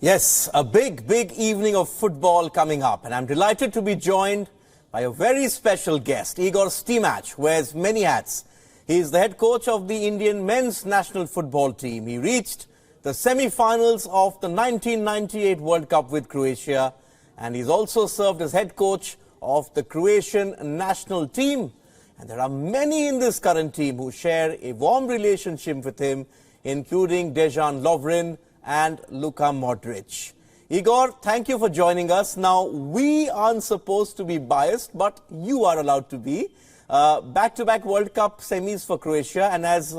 Yes, a big evening of football coming up, and I'm delighted to be joined by a very special guest. Igor Stimac wears many hats. He is the head coach of the Indian men's national football team. He reached the semi-finals of the 1998 World Cup with Croatia, and he's also served as head coach of the Croatian national team. And there are many in this current team who share a warm relationship with him, including Dejan Lovren and Luka Modric. Igor, thank you for joining us. Now, we aren't supposed to be biased, but you are allowed to be. Back-to-back World Cup semis for Croatia, and as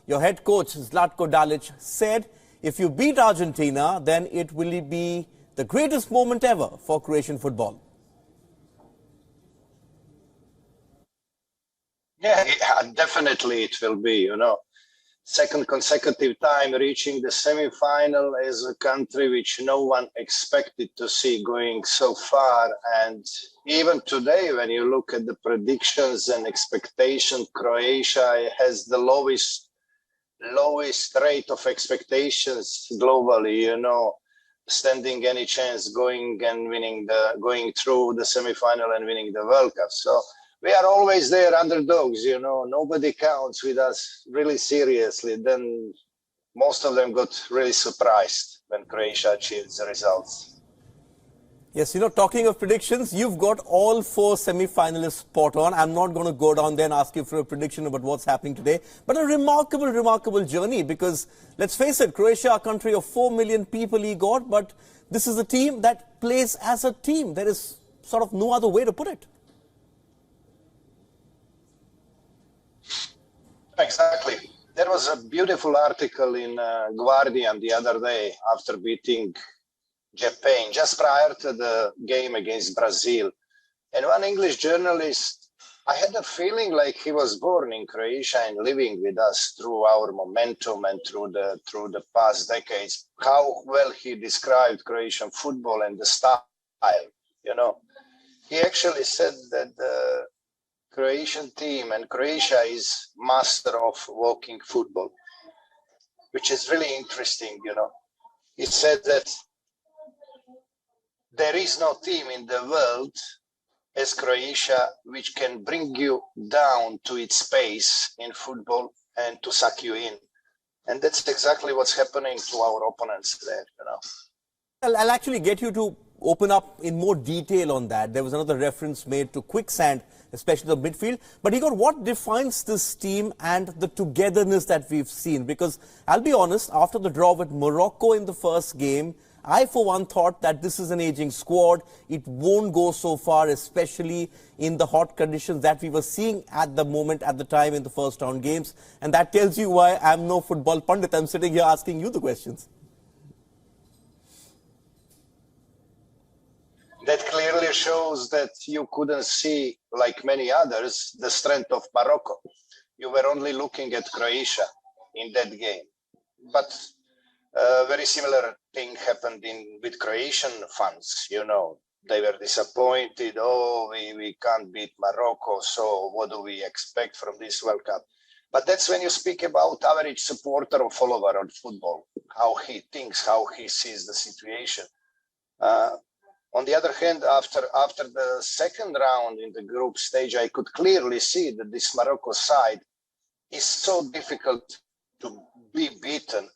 your head coach, Zlatko Dalic, said, if you beat Argentina, then it will be the greatest moment ever for Croatian football. Yeah, definitely it will be, second consecutive time reaching the semi-final as a country which no one expected to see going so far. And even today, when you look at the predictions and expectations, Croatia has the lowest rate of expectations globally, standing any chance going through the semi-final and winning the World Cup. So we are always there, underdogs, nobody counts with us really seriously. Then most of them got really surprised when Croatia achieved the results. Yes, talking of predictions, you've got all four semi-finalists spot on. I'm not going to go down there and ask you for a prediction about what's happening today, but a remarkable journey, because let's face it, Croatia, a country of 4 million people, Igor, but this is a team that plays as a team. There is sort of no other way to put it. Exactly. There was a beautiful article in Guardian the other day after beating Japan, just prior to the game against Brazil. And one English journalist, I had a feeling like he was born in Croatia and living with us through our momentum and through the past decades. How well he described Croatian football and the style, He actually said that the Croatian team and Croatia is master of walking football, which is really interesting, He said that there is no team in the world as Croatia which can bring you down to its pace in football and to suck you in. And that's exactly what's happening to our opponents there, I'll actually get you to open up in more detail on that. There was another reference made to quicksand, especially the midfield. But Igor, what defines this team and the togetherness that we've seen? Because I'll be honest, after the draw with Morocco in the first game, I for one thought that this is an aging squad. It won't go so far, especially in the hot conditions that we were seeing at the time in the first round games. And that tells you why I'm no football pundit. I'm sitting here asking you the questions. That clearly shows that you couldn't see, like many others, the strength of Morocco. You were only looking at Croatia in that game. But a very similar thing happened with Croatian fans. They were disappointed. Oh, we can't beat Morocco, so what do we expect from this World Cup? But that's when you speak about average supporter or follower of football, how he thinks, how he sees the situation. On the other hand, after the second round in the group stage, I could clearly see that this Morocco side is so difficult to be beaten,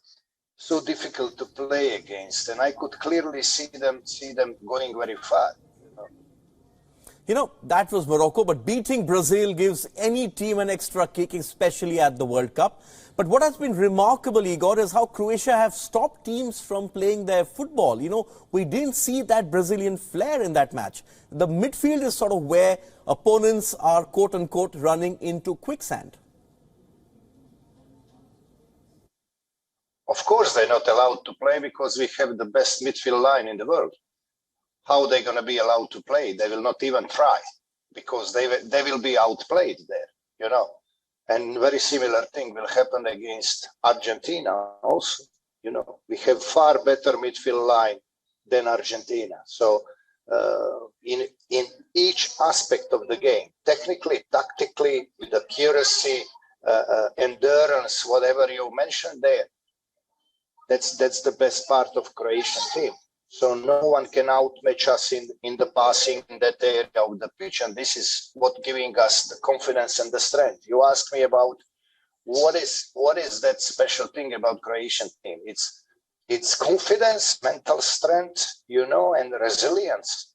so difficult to play against, and I could clearly see them going very far. That was Morocco, but beating Brazil gives any team an extra kick, especially at the World Cup. But what has been remarkable, Igor, is how Croatia have stopped teams from playing their football. We didn't see that Brazilian flair in that match. The midfield is sort of where opponents are, quote-unquote, running into quicksand. Of course, they're not allowed to play because we have the best midfield line in the world. How are they going to be allowed to play? They will not even try because they will be outplayed there, And very similar thing will happen against Argentina also. We have far better midfield line than Argentina. So in each aspect of the game, technically, tactically, with accuracy, endurance, whatever you mentioned there, That's the best part of Croatian team. So no one can outmatch us in the passing in that area of the pitch, and this is what giving us the confidence and the strength. You ask me about what is that special thing about Croatian team? It's confidence, mental strength, and resilience.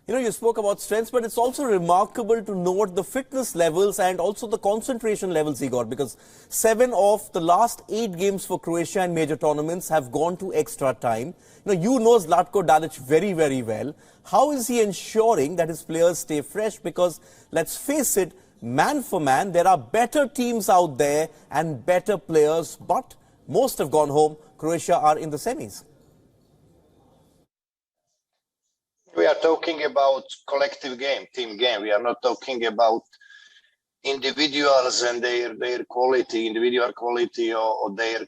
You spoke about strengths, but it's also remarkable to note the fitness levels and also the concentration levels, Igor, because 7 of the last 8 games for Croatia in major tournaments have gone to extra time. You know Zlatko Dalic very, very well. How is he ensuring that his players stay fresh? Because let's face it, man for man, there are better teams out there and better players, but most have gone home. Croatia are in the semis. We are talking about collective game, team game. We are not talking about individuals and their quality, individual quality or their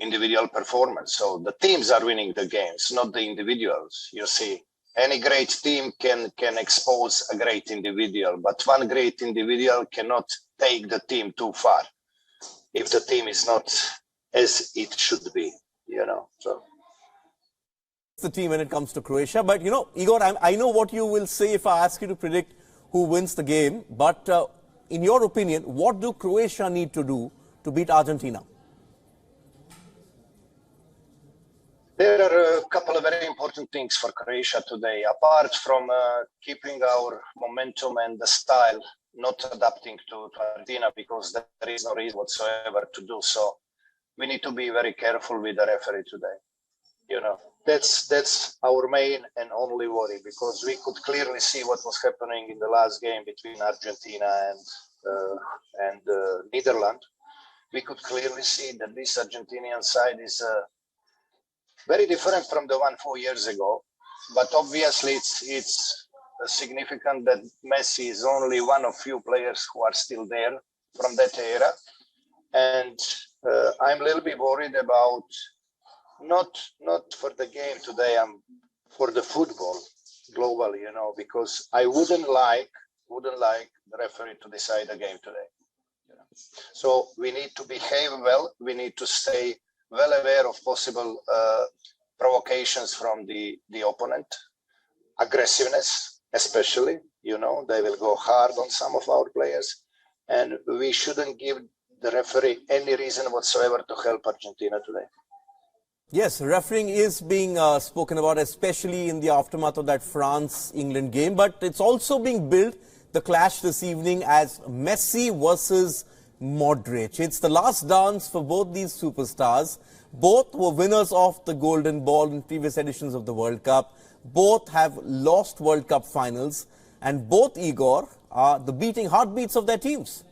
individual performance. So the teams are winning the games, not the individuals. You see, any great team can expose a great individual, but one great individual cannot take the team too far if the team is not as it should be, so. The team when it comes to Croatia. But, Igor, I know what you will say if I ask you to predict who wins the game. But in your opinion, what do Croatia need to do to beat Argentina? There are a couple of very important things for Croatia today. Apart from keeping our momentum and the style, not adapting to Argentina, because there is no reason whatsoever to do so. We need to be very careful with the referee today. That's our main and only worry, because we could clearly see what was happening in the last game between Argentina and Netherlands. We could clearly see that this Argentinian side is very different from the one 4 years ago. But obviously, it's significant that Messi is only one of few players who are still there from that era, and I'm a little bit worried about. Not for the game today, I'm for the football globally, because I wouldn't like the referee to decide the game today. So we need to behave well. We need to stay well aware of possible provocations from the opponent, aggressiveness, especially. They will go hard on some of our players, and we shouldn't give the referee any reason whatsoever to help Argentina today. Yes, refereeing is being spoken about, especially in the aftermath of that France-England game. But it's also being billed, the clash this evening, as Messi versus Modric. It's the last dance for both these superstars. Both were winners of the Golden Ball in previous editions of the World Cup. Both have lost World Cup finals. And both, Igor, are the beating heartbeats of their teams.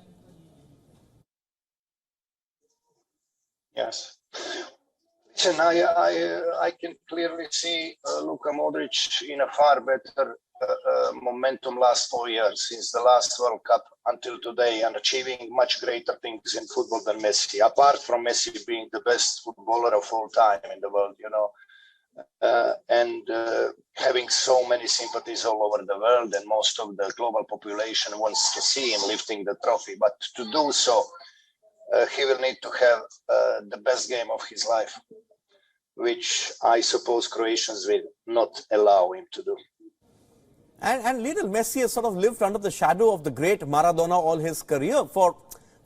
Yes. Listen, I can clearly see Luka Modric in a far better momentum last 4 years, since the last World Cup until today, and achieving much greater things in football than Messi, apart from Messi being the best footballer of all time in the world, and having so many sympathies all over the world, and most of the global population wants to see him lifting the trophy. But to do so, he will need to have the best game of his life, which I suppose Croatians will not allow him to do. And Lionel Messi has sort of lived under the shadow of the great Maradona all his career. For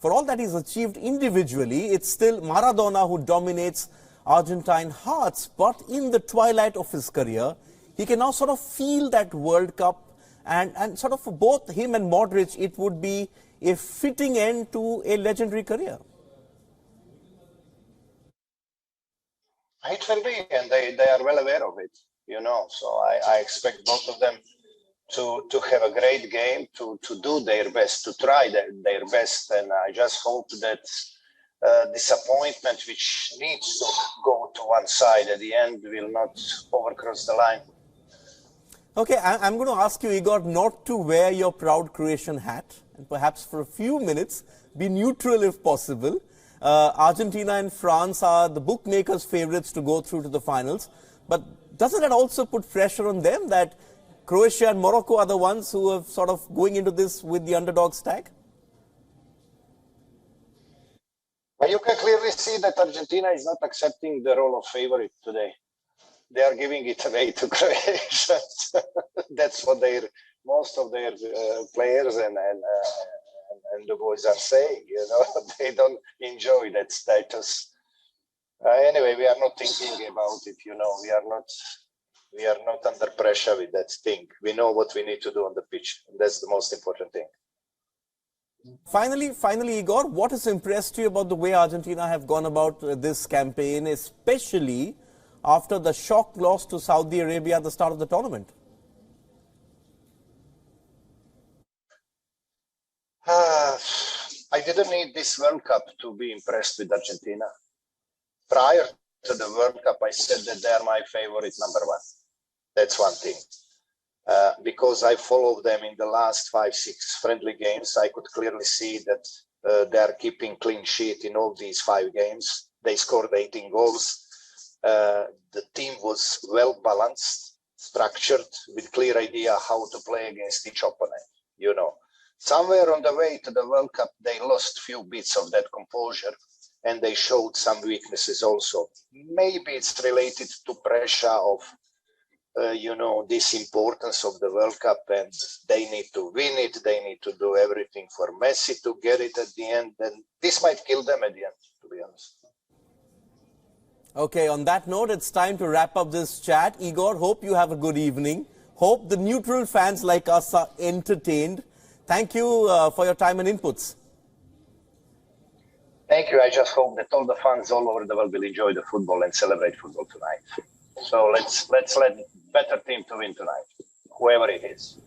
all that he's achieved individually, it's still Maradona who dominates Argentine hearts. But in the twilight of his career, he can now sort of feel that World Cup. And sort of for both him and Modric, it would be a fitting end to a legendary career. It will be, and they are well aware of it, So I expect both of them to have a great game, to do their best, to try their best. And I just hope that disappointment, which needs to go to one side at the end, will not overcross the line. Okay, I'm going to ask you, Igor, not to wear your proud Croatian hat, and perhaps for a few minutes be neutral if possible. Argentina and France are the bookmakers' favorites to go through to the finals. But doesn't that also put pressure on them that Croatia and Morocco are the ones who are sort of going into this with the underdog tag? But you can clearly see that Argentina is not accepting the role of favorite today. They are giving it away to Croatia. That's what most of their players and the boys are saying. You know, they don't enjoy that status. Anyway, we are not thinking about it. You know, we are not under pressure with that thing. We know what we need to do on the pitch. That's the most important thing. Finally, Igor, what has impressed you about the way Argentina have gone about this campaign, especially after the shock loss to Saudi Arabia at the start of the tournament? I didn't need this World Cup to be impressed with Argentina. Prior to the World Cup, I said that they are my favorite number one. That's one thing. Because I followed them in the last 5-6 friendly games, I could clearly see that they are keeping clean sheet in all these 5 games. They scored 18 goals. The team was well balanced, structured, with clear idea how to play against each opponent. You know, somewhere on the way to the World Cup, they lost few bits of that composure, and they showed some weaknesses also. Maybe it's related to pressure of you know, this importance of the World Cup, and they need to win it. They need to do everything for Messi to get it at the end. And this might kill them at the end, to be honest. Okay, on that note, it's time to wrap up this chat. Igor, hope you have a good evening. Hope the neutral fans like us are entertained. Thank you for your time and inputs. Thank you. I just hope that all the fans all over the world will enjoy the football and celebrate football tonight. So let's let better team to win tonight, whoever it is.